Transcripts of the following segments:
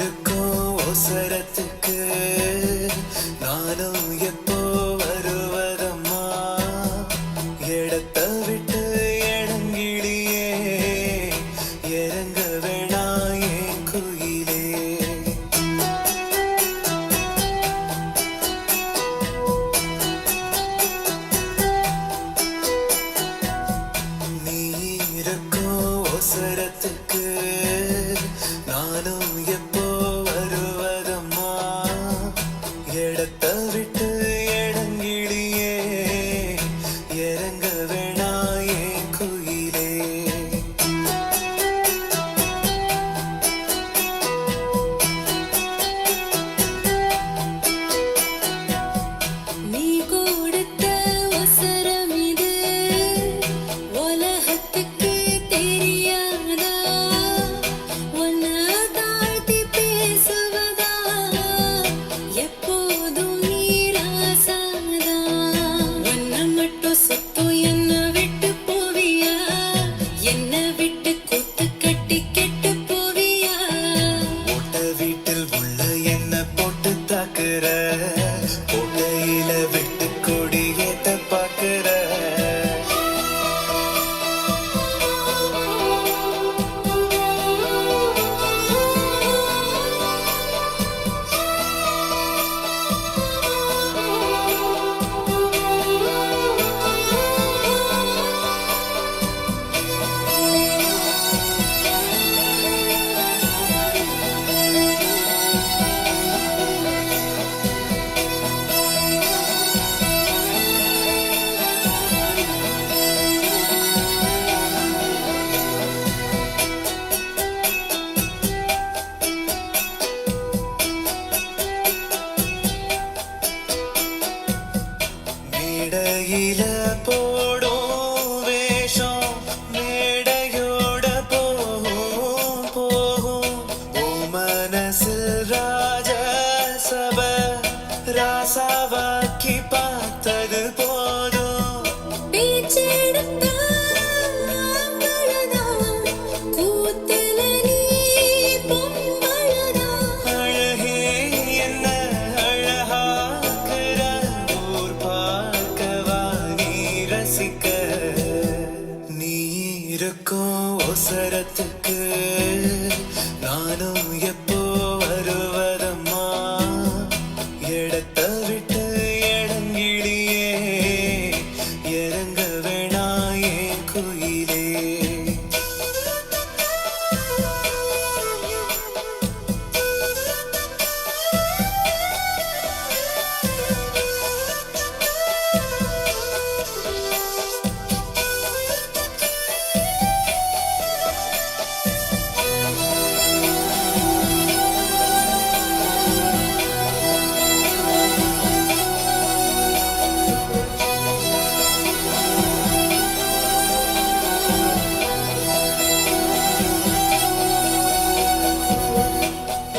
இருக்கும் ஒசரத்துக்கு நானும் எப்போ வருவதம்மா இடத்த விட்டு இடங்கிளியே இறங்க வேணா என் குயிலே நீ இருக்கும் ஒசரத்துக்கு நானும் எப்போ வருவதம்மா இடத்த விட்டு இடங்கிளியே இறங்க வேணா என் குயிலே நீ கொடுத்த அவசரம் இது உலகத்துக்கு தெரியாதா உன்னை தாழ்த்தி பேசுவதா எப்போதும் நீராசாதா உன்னை மட்டும் சொத்து என்னை விட்டு போவியா என்னை விட்டு கொத்து கட்டி கெட்டு போவியா ஓட்ட வீட்டில் உள்ள என்ன போட்டு தாக்குற கோட்டையில விட்டு கொடி ஏத்த பாக்குற மேடையில போடும் வேஷம் மேடையோட போகும் போகும் ஓ மனசு ராஜ சப ராசாவாக்கி பார்த்தது போதும் பேச்செடுத்தா ஆம்பளதா கூத்துல நீ பொம்பளதா அழகே என்ன அழகாக்குற ஊர் பார்க்கவா நீ ரசிக்க நீ இருக்கும் ஒசரத்துக்கு நானும் எப்போ வருவதம்மா இடத்த விட்டு இடங்கிளியே இறங்க வேணா என் குயிலே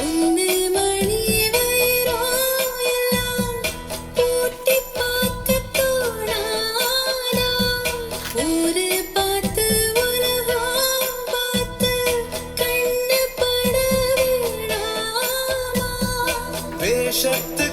ஒன்னு மணி வயிறம் எல்லாம் பூட்டி பார்க்க தோணாதா ஊரு பார்த்து உலகம் பார்த்து கண்ணு பட வேணாமா வேஷத்துக்கு